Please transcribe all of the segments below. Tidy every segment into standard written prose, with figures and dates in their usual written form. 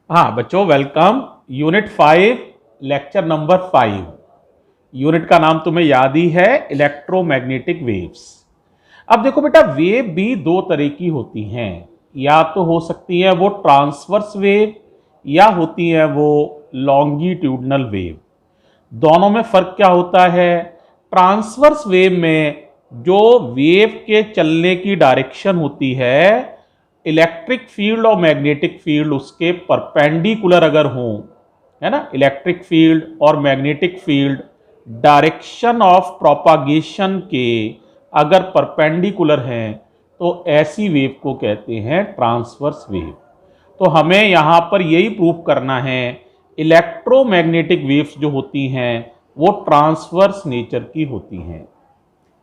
हाँ बच्चों, welcome. Unit 5, lecture number 5। Unit का नाम तुम्हें याद ही है, इलेक्ट्रोमैग्नेटिक वेव्स। अब देखो बेटा, वेव भी दो तरह की होती हैं। या तो हो सकती है वो ट्रांसवर्स वेव, या होती है वो लॉन्गिट्यूडनल वेव। दोनों में फर्क क्या होता है? ट्रांसवर्स वेव में जो वेव के चलने की डायरेक्शन होती है, इलेक्ट्रिक फील्ड और मैग्नेटिक फील्ड उसके परपेंडिकुलर अगर हों, है ना, इलेक्ट्रिक फील्ड और magnetic field direction of propagation के अगर परपेंडिकुलर हैं, तो ऐसी वेव को कहते हैं ट्रांसवर्स वेव। तो हमें यहां पर यही प्रूव करना है, इलेक्ट्रोमैग्नेटिक वेव्स जो होती हैं वो ट्रांसवर्स नेचर की होती हैं।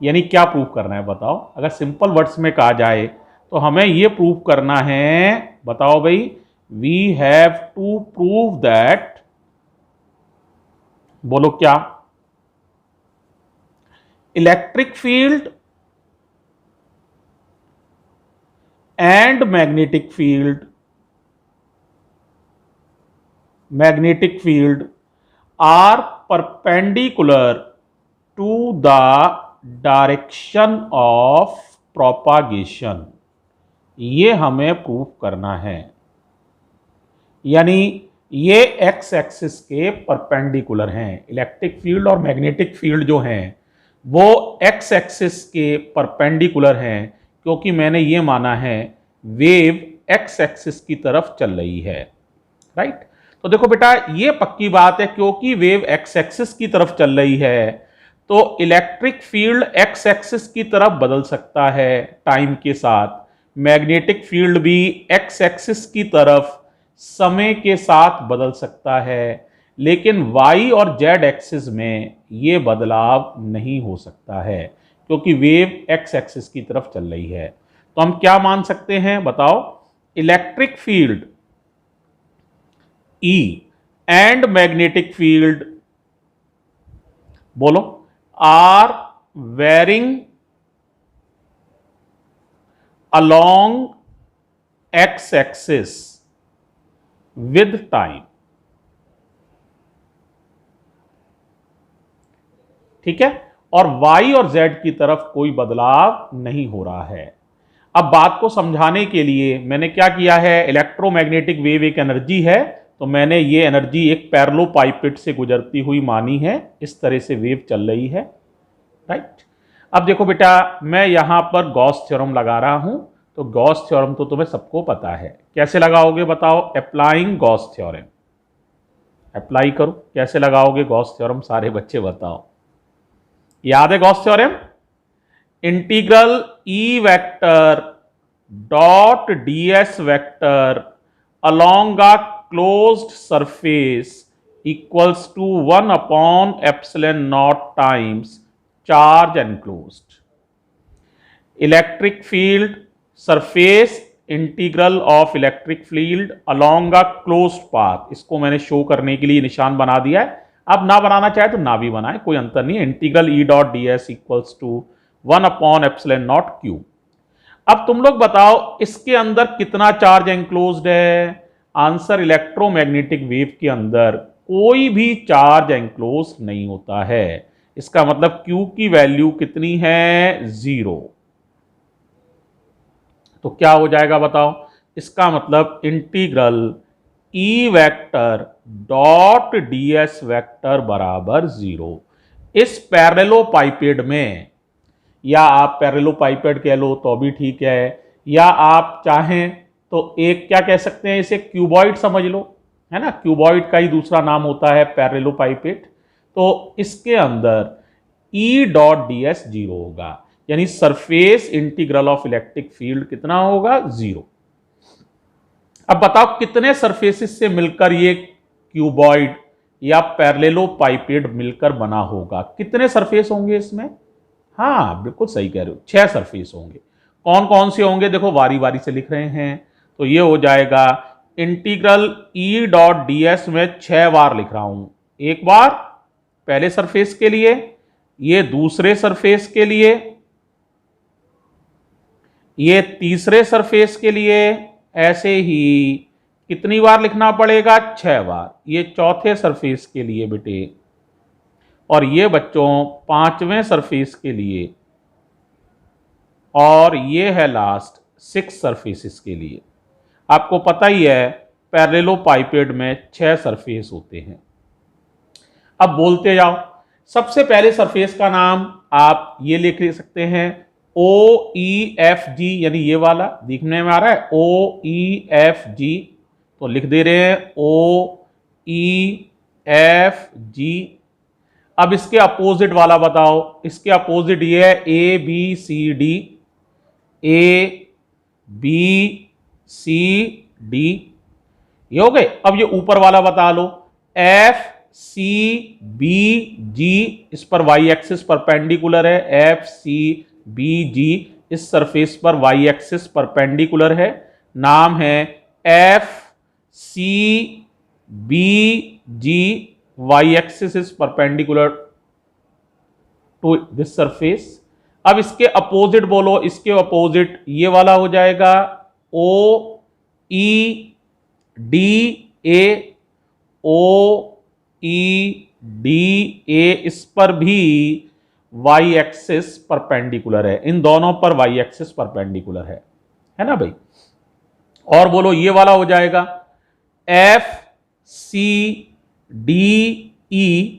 यानी क्या प्रूव करना है बताओ? अगर सिंपल वर्ड्स में कहा जाए तो हमें यह प्रूव करना है, बताओ भाई, we have to prove that, बोलो क्या, electric field and magnetic field are perpendicular to the direction of propagation. ये हमें प्रूव करना है। यानी ये एक्स एक्सिस के परपेंडिकुलर हैं। इलेक्ट्रिक फील्ड और मैग्नेटिक फील्ड जो हैं वो एक्स एक्सिस के परपेंडिकुलर हैं, क्योंकि मैंने ये माना है वेव एक्स एक्सिस की तरफ चल रही है। राइट? तो देखो बेटा, ये पक्की बात है, क्योंकि वेव एक्स एक्सिस की तरफ चल रही है तो इलेक्ट्रिक फील्ड एक्स एक्सिस की तरफ बदल सकता है टाइम के साथ। मैग्नेटिक फील्ड भी एक्स एक्सिस की तरफ समय के साथ बदल सकता है, लेकिन वाई और जेड एक्सिस में यह बदलाव नहीं हो सकता है, क्योंकि वेव एक्स एक्सिस की तरफ चल रही है। तो हम क्या मान सकते हैं बताओ? Electric field E and magnetic field, बोलो, are varying along x axis with time। ठीक है? और y और z की तरफ कोई बदलाव नहीं हो रहा है। अब बात को समझाने के लिए मैंने क्या किया है, इलेक्ट्रोमैग्नेटिक वेव एक एनर्जी है, तो मैंने ये एनर्जी एक पैरेललोपाइपेट से गुजरती हुई मानी है। इस तरह से वेव चल रही है। राइट? अब देखो बेटा, मैं यहां पर गॉस थ्योरम लगा रहा हूं। तो गॉस थ्योरम तो तुम्हें सबको पता है, कैसे लगाओगे बताओ? Applying Gauss theorem. अप्लाई करो, कैसे लगाओगे गॉस थ्योरम? सारे बच्चे बताओ। याद है Gauss theorem? Integral E vector dot ds vector along a closed surface equals to 1 upon epsilon naught times charge enclosed। Electric field surface integral of electric field along a closed path, इसको मैंने show करने के लिए निशान बना दिया है। अब ना बनाना चाहे तो ना भी बनाए, कोई अंतर नहीं है। Integral E dot D S equals to 1 upon epsilon naught Q. अब तुम लोग बताओ, इसके अंदर कितना चार्ज एंक्लोज्ड है? आंसर, इलेक्ट्रोमैग्नेटिक वेव के अंदर कोई भी चार्ज एंक्लोज नहीं होता है। इसका मतलब Q की वैल्यू कितनी है? 0। तो क्या हो जाएगा बताओ? इसका मतलब integral E vector dot ds vector बराबर 0। इस पैरेललोपाइपेड में, या आप पैरेललोपाइपेड कह लो तो भी ठीक है, या आप चाहें तो एक क्या कह सकते हैं, इसे क्यूबॉइड समझ लो, है ना। क्यूबॉइड का ही दूसरा नाम होता है पैरेललोपाइपेड। तो इसके अंदर ई डॉट डी एस 0 होगा, यानी surface integral of electric field कितना होगा? 0। अब बताओ, कितने सरफेसेस से मिलकर ये क्यूबॉइड या पैरेललोपाइपेड मिलकर बना होगा? कितने सरफेस होंगे इसमें? हाँ बिल्कुल सही कह रहे हो, 6 सरफेस होंगे। कौन कौन से होंगे? देखो बारी बारी से लिख रहे हैं। तो ये हो जाएगा integral E dot D S में 6 बार लिख रहा हूं। एक बार पहले सरफेस के लिए, ये दूसरे सरफेस के लिए, ये तीसरे सरफेस के लिए, ऐसे ही कितनी बार लिखना पड़ेगा? 6 बार। ये चौथे सरफेस के लिए बेटे, और ये बच्चों 5वें सरफेस के लिए, और ये है लास्ट 6 सरफेसेस के लिए। आपको पता ही है पैरेललोपाइपेड में 6 सरफेस होते हैं। अब बोलते जाओ। सबसे पहले सरफेस का नाम आप ये लिख सकते हैं, OEFG, यानी ये वाला दिखने में आ रहा है OEFG, तो लिख दे रहे हैं OEFG। अब इसके अपोजिट वाला बताओ। इसके अपोजिट ये है ABCD, ABCD, ये हो गए। अब ये ऊपर वाला बता लो, FCBG, इस पर वाई एक्सिस परपेंडिकुलर है, FCBG इस सरफेस पर वाई एक्सिस परपेंडिकुलर है, नाम है FCBG, Y axis is perpendicular to this surface. अब इसके अपोजिट बोलो, इसके अपोजिट ये वाला हो जाएगा OEDA, OEDA, इस पर भी वाई एक्सिस परपेंडिकुलर है, इन दोनों पर वाई एक्सिस परपेंडिकुलर है ना भाई। और बोलो ये वाला हो जाएगा FCDE,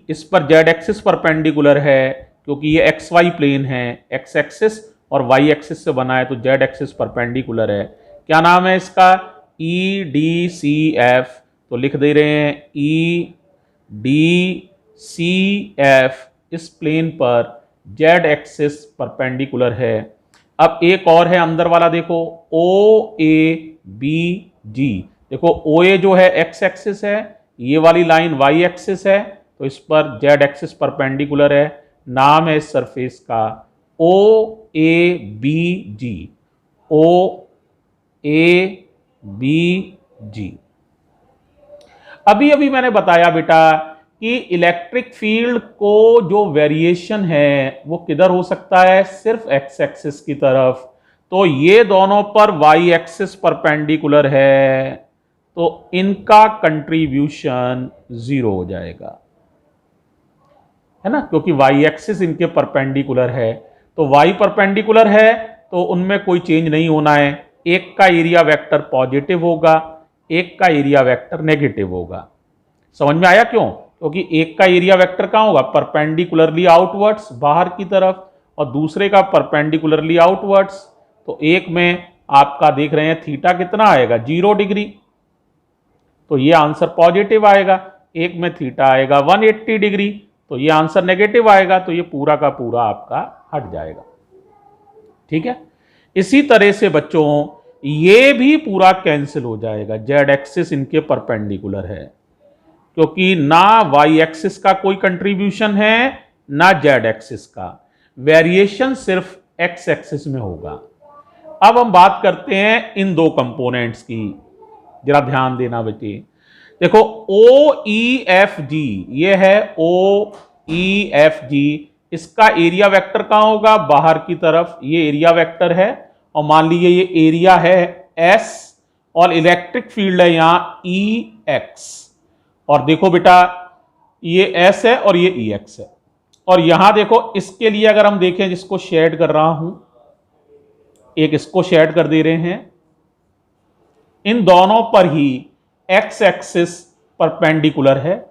इस पर जेड एक्सिस परपेंडिकुलर है, क्योंकि ये एक्स वाई प्लेन है, एक्स एक्सिस और वाई एक्सिस से बना है, तो जेड एक्सिस परपेंडिकुलर है। क्या नाम है इसका? EDCF, तो लिख दे रहे हैं EDCF, इस प्लेन पर जेड एक्सिस परपेंडिकुलर है। अब एक और है अंदर वाला, देखो OABG, देखो OA जो है एक्स एक्सिस है, ये वाली लाइन वाई एक्सिस है, तो इस पर जेड एक्सिस परपेंडिकुलर है, नाम है इस सरफेस का OABG, OABG। अभी अभी मैंने बताया बेटा कि इलेक्ट्रिक फील्ड को जो वेरिएशन है वो किधर हो सकता है? सिर्फ एक्स एक्सिस की तरफ। तो ये दोनों पर वाई एक्सिस परपेंडिकुलर है, तो इनका कंट्रीब्यूशन 0 हो जाएगा, है ना, क्योंकि वाई एक्सिस इनके परपेंडिकुलर है। तो वाई परपेंडिकुलर है तो उनमें कोई चेंज नहीं होना है। एक का एरिया वेक्टर पॉजिटिव होगा, एक का एरिया वेक्टर नेगेटिव होगा। समझ में आया क्यों? क्योंकि एक का एरिया वेक्टर कहां होगा? परपेंडिकुलरली आउटवर्ड्स, बाहर की तरफ, और दूसरे का परपेंडिकुलरली आउटवर्ड्स। तो एक में आपका देख रहे हैं थीटा कितना आएगा? 0 डिग्री, तो ये आंसर पॉजिटिव आएगा। एक में थीटा आएगा 180 डिग्री, तो ये आंसर नेगेटिव आएगा, तो ये पूरा का पूरा आपका हट जाएगा। ठीक है, इसी तरह से बच्चों ये भी पूरा कैंसिल हो जाएगा, जेड एक्सिस इनके परपेंडिकुलर है, क्योंकि ना वाई एक्सिस का कोई कंट्रीब्यूशन है ना जेड एक्सिस का, वेरिएशन सिर्फ एक्स एक्सिस में होगा। अब हम बात करते हैं इन दो कंपोनेंट्स की, जरा ध्यान देना बेटे। देखो OEFG, ये है OEFG, इसका एरिया वेक्टर कहां होगा? बाहर की तरफ, ये एरिया वेक्टर है, और मान लीजिए ये एरिया है S, और इलेक्ट्रिक फील्ड है यहां EX, और देखो बेटा ये S है और ये EX है। और यहां देखो इसके लिए अगर हम देखें, जिसको शेड कर रहा हूं, एक इसको शेड कर दे रहे हैं, इन दोनों पर ही एक्स एक्सिस परपेंडिकुलर है।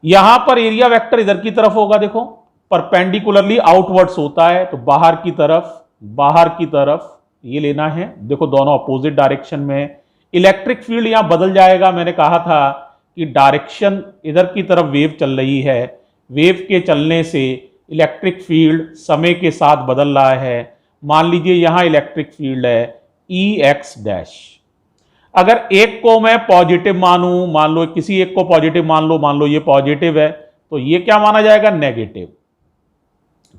यहां पर एरिया वेक्टर इधर की तरफ होगा, देखो परपेंडिकुलरली आउटवर्ड्स होता है, तो बाहर की तरफ ये लेना है। देखो दोनों अपोजिट डायरेक्शन में। इलेक्ट्रिक फील्ड यहां बदल जाएगा, मैंने कहा था कि डायरेक्शन इधर की तरफ वेव चल रही है, वेव के चलने से इलेक्ट्रिक फील्ड समय के साथ बदल रहा है। मान लीजिए यहां इलेक्ट्रिक फील्ड है EX डैश, अगर एक को मैं पॉजिटिव मानूं, मान लो किसी एक को पॉजिटिव मान लो ये पॉजिटिव है, तो ये क्या माना जाएगा? नेगेटिव।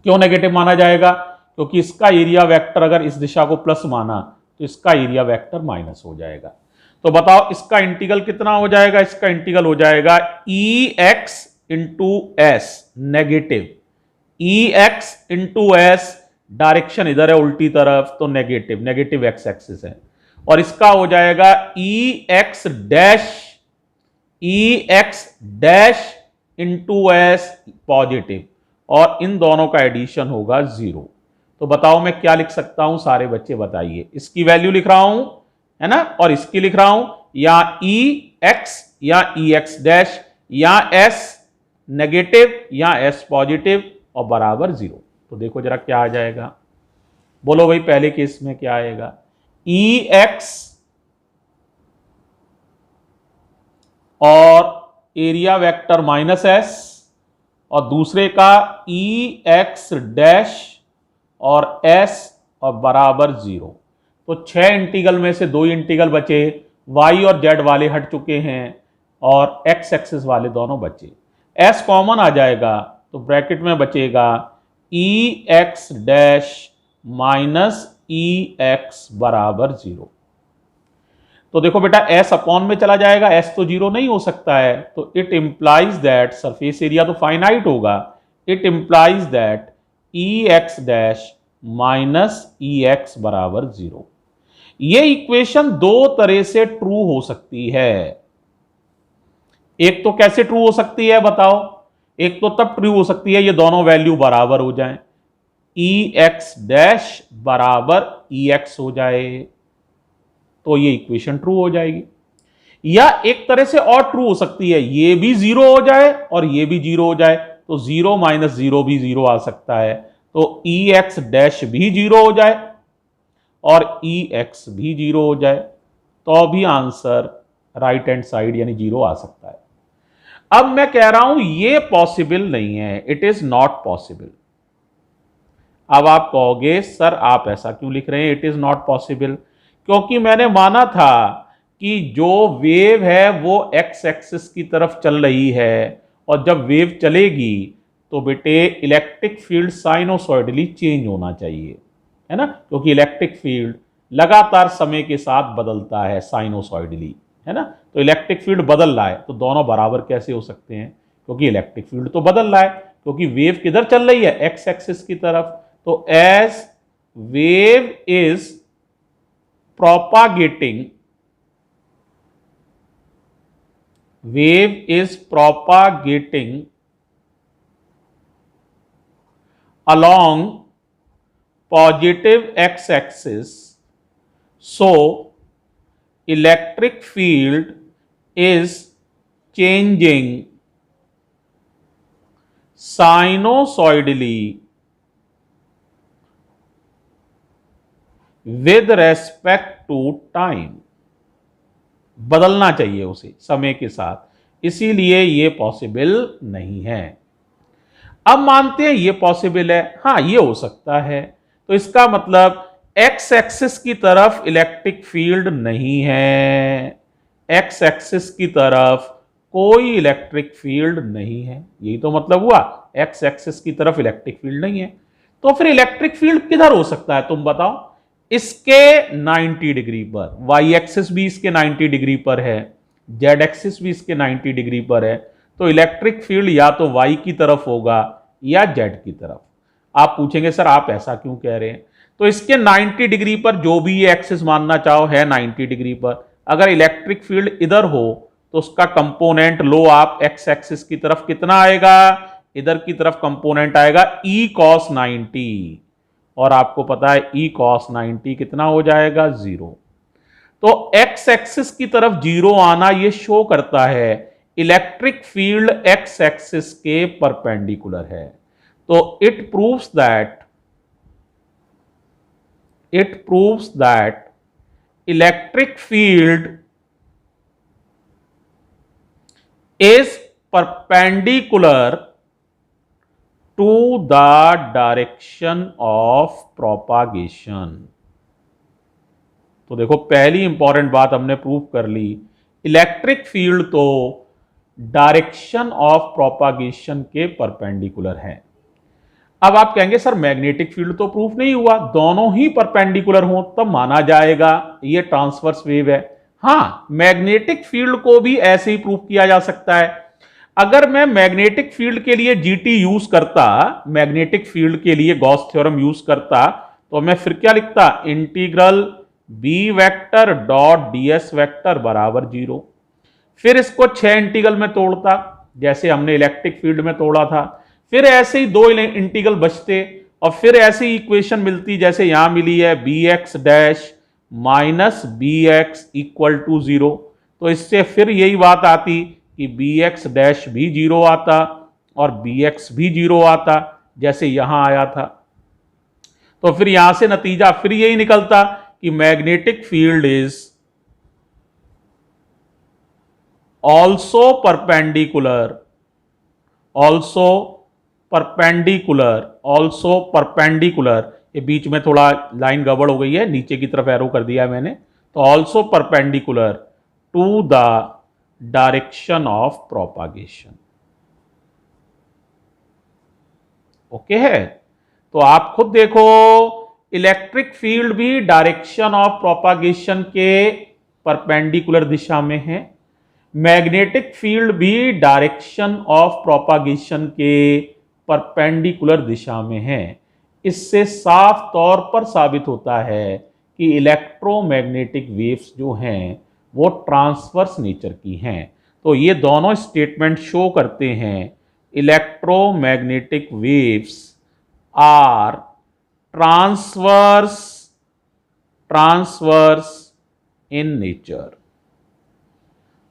क्यों नेगेटिव माना जाएगा? क्योंकि इसका एरिया वेक्टर अगर इस दिशा को प्लस माना तो इसका एरिया वेक्टर माइनस हो जाएगा। तो बताओ इसका इंटीग्रल कितना हो जाएगा? इसका इंटीग्रल हो जाएगा EX into S, negative EX into S, direction इधर है उल्टी तरफ, तो नेगेटिव एक्स एक्सिस है, और इसका हो जाएगा EX इंटू एस पॉजिटिव, और इन दोनों का एडिशन होगा 0। तो बताओ मैं क्या लिख सकता हूं, सारे बच्चे बताइए। इसकी वैल्यू लिख रहा हूं, है ना, और इसकी लिख रहा हूं, या EX या EX या S नेगेटिव या S पॉजिटिव और बराबर 0। तो देखो जरा क्या आ जाएगा, बोलो भाई पहले केस में क्या आएगा, EX और एरिया वेक्टर -S, और दूसरे का EX और S और बराबर 0। तो 6 इंटीग्रल में से 2 इंटीग्रल बचे, Y और Z वाले हट चुके हैं और X एक्सिस वाले दोनों बचे। S कॉमन आ जाएगा तो ब्रैकेट में बचेगा EX EX बराबर 0। तो देखो बेटा S अपॉन में चला जाएगा, S तो 0 नहीं हो सकता है, तो it implies that surface area तो फाइनाइट होगा, it implies that EX EX बराबर 0। ये इक्वेशन दो तरह से ट्रू हो सकती है। एक तो कैसे ट्रू हो सकती है बताओ, एक तो तब ट्रू हो सकती है ये दोनों वैल्यू बराबर हो जाएं, EX बराबर EX हो जाए, तो ये इक्वेशन ट्रू हो जाएगी। या एक तरह से और ट्रू हो सकती है, ये भी 0 हो जाए और ये भी 0 हो जाए, तो 0 - 0 भी 0 आ सकता है, तो EX भी 0 हो जाए और EX भी 0 हो जाए, तो भी आंसर राइट हैंड साइड यानी 0 आ सकता है। अब मैं कह रहा हूं ये पॉसिबल नहीं है, इट इज नॉट पॉसिबल। अब आप कहोगे सर आप ऐसा क्यों लिख रहे हैं, इट इज नॉट पॉसिबल, क्योंकि मैंने माना था कि जो वेव है वो एक्स एक्सिस की तरफ चल रही है, और जब वेव चलेगी तो बेटे इलेक्ट्रिक फील्ड साइनोसॉइडली चेंज होना चाहिए, है ना, क्योंकि इलेक्ट्रिक फील्ड लगातार समय के साथ बदलता है साइनोसॉइडली, है ना। तो इलेक्ट्रिक फील्ड बदल रहा है तो दोनों बराबर कैसे हो सकते हैं, क्योंकि इलेक्ट्रिक फील्ड तो बदल रहा है, क्योंकि वेव किधर चल रही है, एक्स एक्सिस की तरफ। तो as wave is propagating along positive x-axis, so electric field is changing sinusoidally with respect to time, बदलना चाहिए उसे समय के साथ, इसीलिए ये पॉसिबल नहीं है। अब मानते हैं ये पॉसिबल है, हाँ ये हो सकता है, तो इसका मतलब एक्स एक्सिस की तरफ इलेक्ट्रिक फील्ड नहीं है, एक्स एक्सिस की तरफ कोई इलेक्ट्रिक फील्ड नहीं है, यही तो मतलब हुआ, एक्स एक्सिस की तरफ इलेक्ट्रिक फील्ड नहीं है। तो फिर इलेक्ट्रिक फील्ड किधर हो सकता है तुम बताओ, इसके 90 डिग्री पर, वाई एक्सिस भी इसके 90 डिग्री पर है, जेड एक्सिस भी इसके 90 डिग्री पर है, तो इलेक्ट्रिक फील्ड या तो वाई की तरफ होगा या जेड की तरफ। आप पूछेंगे सर आप ऐसा क्यों कह रहे हैं, तो इसके 90 डिग्री पर जो भी ये एक्सिस मानना चाहो है 90 डिग्री पर, अगर इलेक्ट्रिक फील्ड इधर हो तो उसका कंपोनेंट लो आप एक्स एक्सिस की तरफ कितना आएगा, इधर की तरफ कंपोनेंट आएगा E cos 90, और आपको पता है E cos 90 कितना हो जाएगा 0। तो एक्स एक्सिस की तरफ 0 आना यह शो करता है इलेक्ट्रिक फील्ड एक्स एक्सिस के परपेंडिकुलर है। तो it proves that electric field is perpendicular to the direction of propagation. तो देखो पहली इंपॉर्टेंट बात हमने प्रूव कर ली, इलेक्ट्रिक फील्ड तो डायरेक्शन ऑफ प्रोपागेशन के परपेंडिकुलर है। अब आप कहेंगे सर मैग्नेटिक फील्ड तो प्रूफ नहीं हुआ, दोनों ही परपेंडिकुलर हो तब माना जाएगा ये ट्रांसवर्स वेव है। हाँ, मैग्नेटिक फील्ड को भी ऐसे ही प्रूफ किया जा सकता है। अगर मैं मैग्नेटिक फील्ड के लिए जीटी यूज करता, मैग्नेटिक फील्ड के लिए गॉस थ्योरम यूज करता, तो मैं फिर क्या लिखता, integral B vector dot ds vector बराबर 0। फिर इसको 6 इंटीग्रल में तोड़ता, जैसे हमने इलेक्ट्रिक फील्ड में तोड़ा था। फिर ऐसे ही 2 इंटीग्रल बचते और फिर ऐसी इक्वेशन मिलती जैसे यहां मिली है, B X dash minus B X equal to 0। तो इससे फिर यही बात आती कि बी एक्स डैश भी 0 आता और बी एक्स भी 0 आता, जैसे यहां आया था। तो फिर यहां से नतीजा फिर यही निकलता कि magnetic field is also perpendicular, also perpendicular, ये बीच में थोड़ा लाइन गड़बड़ हो गई है, नीचे की तरफ एरो कर दिया है मैंने। तो also perpendicular to the direction of propagation. Okay है। तो आप खुद देखो, इलेक्ट्रिक फील्ड भी डायरेक्शन ऑफ प्रोपागेशन के परपेंडिकुलर दिशा में है, मैग्नेटिक फील्ड भी डायरेक्शन ऑफ प्रोपागेशन के परपेंडिकुलर दिशा में है। इससे साफ तौर पर साबित होता है कि इलेक्ट्रोमैग्नेटिक वेव्स जो हैं वो ट्रांसवर्स नेचर की हैं। तो ये दोनों स्टेटमेंट शो करते हैं electromagnetic waves are transverse in nature.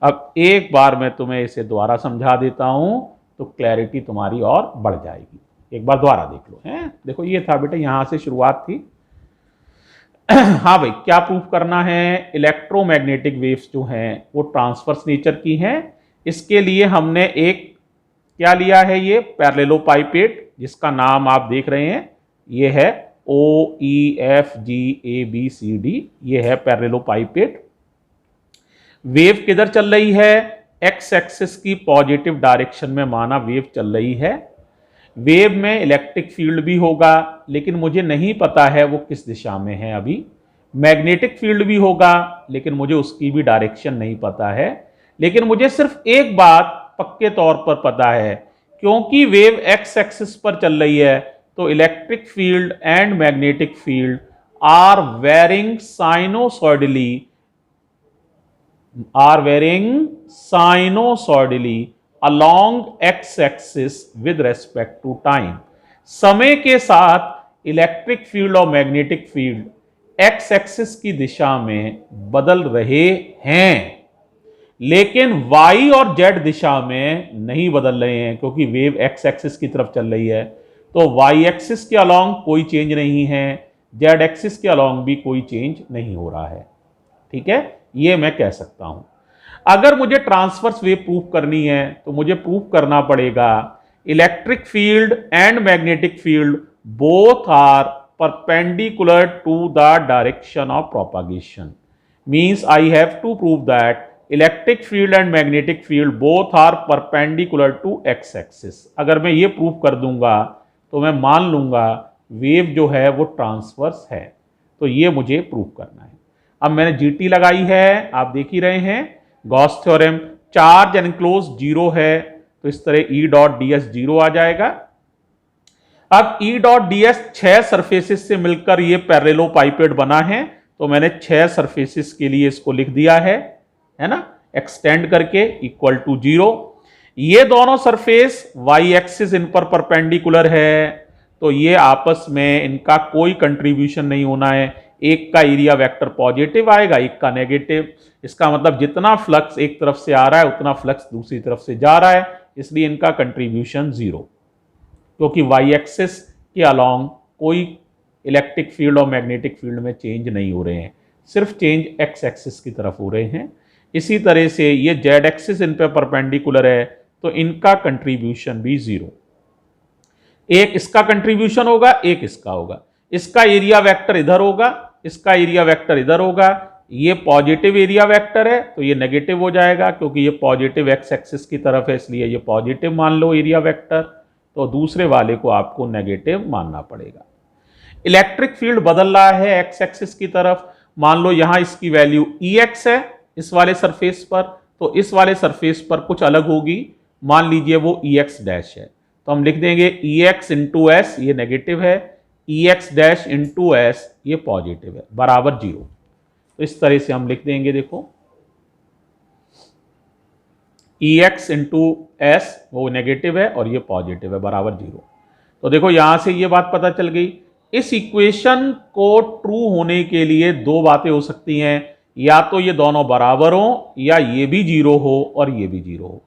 अब एक बार मैं तुम्हें इसे दोबारा समझा देता हूं तो क्लैरिटी तुम्हारी और बढ़ जाएगी। एक बार दोबारा देख लो। हैं, देखो ये था बेटा, यहां से शुरुआत थी। हाँ भाई, क्या प्रूफ करना है? इलेक्ट्रोमैग्नेटिक वेव्स जो हैं वो ट्रांसवर्स नेचर की हैं। इसके लिए हमने एक क्या लिया है, ये पैरेललोपाइपेड, जिसका नाम आप देख रहे हैं, ये है OEFGABCD, ये है पैरेललोपाइपेड। वेव किधर चल रही है? एक्स एक्सिस की पॉजिटिव डायरेक्शन में माना वेव चल रही है। वेव में इलेक्ट्रिक फील्ड भी होगा, लेकिन मुझे नहीं पता है वो किस दिशा में है अभी। मैग्नेटिक फील्ड भी होगा, लेकिन मुझे उसकी भी डायरेक्शन नहीं पता है। लेकिन मुझे सिर्फ एक बात पक्के तौर पर पता है, क्योंकि वेव एक्स एक्सिस पर चल रही है तो electric field and magnetic field are varying sinusoidally along x axis with respect to time। समय के साथ इलेक्ट्रिक फील्ड और मैग्नेटिक फील्ड x एक्सिस की दिशा में बदल रहे हैं, लेकिन y और z दिशा में नहीं बदल रहे हैं, क्योंकि वेव x एक्सिस की तरफ चल रही है। तो y एक्सिस के अलोंग कोई चेंज नहीं है, z एक्सिस के अलोंग भी कोई चेंज नहीं हो रहा है। ठीक है, ये मैं कह सकता हूं। अगर मुझे ट्रांसवर्स वेव प्रूफ करनी है तो मुझे प्रूफ करना पड़ेगा electric field and magnetic field both are perpendicular to the direction of propagation. Means I have to prove that electric field and magnetic field both are perpendicular to X axis. अगर मैं ये proof कर दूंगा तो मैं मान लूंगा wave जो है वो ट्रांसवर्स है। तो ये मुझे प्रूफ करना है। अब मैंने जीटी लगाई है, आप देख ही रहे हैं, गॉस थ्योरम। चार्ज एनक्लोज 0 है, तो इस तरह E डॉट ds 0 आ जाएगा। अब E डॉट ds 6 सरफेसेस से मिलकर ये पैरेललोपाइपेड बना है, तो मैंने 6 सरफेसेस के लिए इसको लिख दिया है ना, एक्सटेंड करके इक्वल टू 0। ये दोनों सरफेस y एक्सिस इन पर परपेंडिकुलर है, तो ये आपस में इनका कोई कंट्रीब्यूशन नहीं होना है। एक का एरिया वेक्टर पॉजिटिव आएगा, एक का नेगेटिव। इसका मतलब जितना फ्लक्स एक तरफ से आ रहा है उतना फ्लक्स दूसरी तरफ से जा रहा है, इसलिए इनका कंट्रीब्यूशन 0, क्योंकि y एक्सिस के अलोंग कोई इलेक्ट्रिक फील्ड और मैग्नेटिक फील्ड में चेंज नहीं हो रहे हैं, सिर्फ चेंज x एक्सिस की तरफ हो रहे हैं। इसी तरह से ये z एक्सिस इन पे परपेंडिकुलर है, तो इनका कंट्रीब्यूशन भी 0। एक इसका कंट्रीब्यूशन होगा, एक इसका होगा। इसका एरिया वेक्टर इधर होगा, इसका एरिया वेक्टर इधर होगा। ये पॉजिटिव एरिया वेक्टर है तो ये नेगेटिव हो जाएगा, क्योंकि ये पॉजिटिव एक्स एक्सिस की तरफ है, इसलिए ये पॉजिटिव मान लो एरिया वेक्टर। तो दूसरे वाले को आपको नेगेटिव मानना पड़ेगा। इलेक्ट्रिक फील्ड बदल रहा है एक्स एक्सिस की तरफ। मान लो यहां इसकी वैल्यू EX है इस वाले सरफेस पर, तो इस वाले सरफेस पर कुछ अलग होगी। मान लीजिए वो EX डैश है, तो हम लिख देंगे EX इंटू S, ये नेगेटिव है, EX डैश इंटू S ये पॉजिटिव है, बराबर 0। तो इस तरह से हम लिख देंगे, देखो EX इंटू एस वो नेगेटिव है और ये पॉजिटिव है बराबर 0। तो देखो यहां से ये बात पता चल गई। इस इक्वेशन को ट्रू होने के लिए दो बातें हो सकती हैं, या तो ये दोनों बराबर हो या ये भी 0 हो और ये भी 0 हो।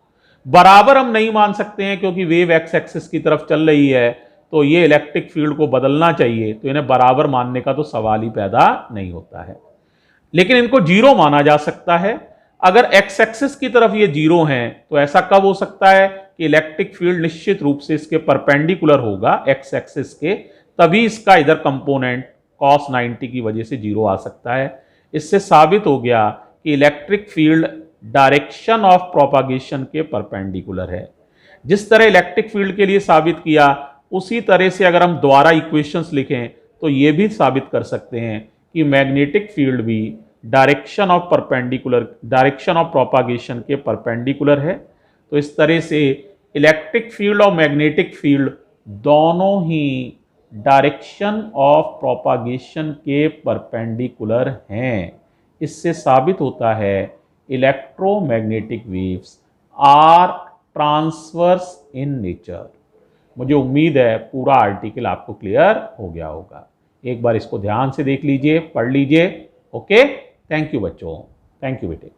बराबर हम नहीं मान सकते हैं क्योंकि वेव एक्स एक्सिस की तरफ चल रही है, तो ये इलेक्ट्रिक फील्ड को बदलना चाहिए, तो इन्हें बराबर मानने का तो सवाल ही पैदा नहीं होता है। लेकिन इनको 0 माना जा सकता है। अगर एक्स एक्सिस की तरफ ये 0 है तो ऐसा कब हो सकता है कि इलेक्ट्रिक फील्ड निश्चित रूप से इसके परपेंडिकुलर होगा एक्स एक्सिस के, तभी इसका इधर कंपोनेंट cos 90 की वजह से 0 आ सकता है। इससे साबित हो गया कि electric field direction of propagation के परपेंडिकुलर है। जिस तरह इलेक्ट्रिक फील्ड के लिए साबित किया, उसी तरह से अगर हम दोबारा इक्वेशंस लिखें तो यह भी साबित कर सकते हैं कि मैग्नेटिक फील्ड भी डायरेक्शन ऑफ प्रोपागेशन के परपेंडिकुलर है। तो इस तरह से इलेक्ट्रिक फील्ड और मैग्नेटिक फील्ड दोनों ही डायरेक्शन ऑफ प्रोपागेशन के परपेंडिकुलर हैं। इससे साबित होता है electromagnetic waves are transverse in nature. मुझे उम्मीद है पूरा आर्टिकल आपको क्लियर हो गया होगा। एक बार इसको ध्यान से देख लीजिए, पढ़ लीजिए। ओके, थैंक यू बच्चों, थैंक यू बेटे।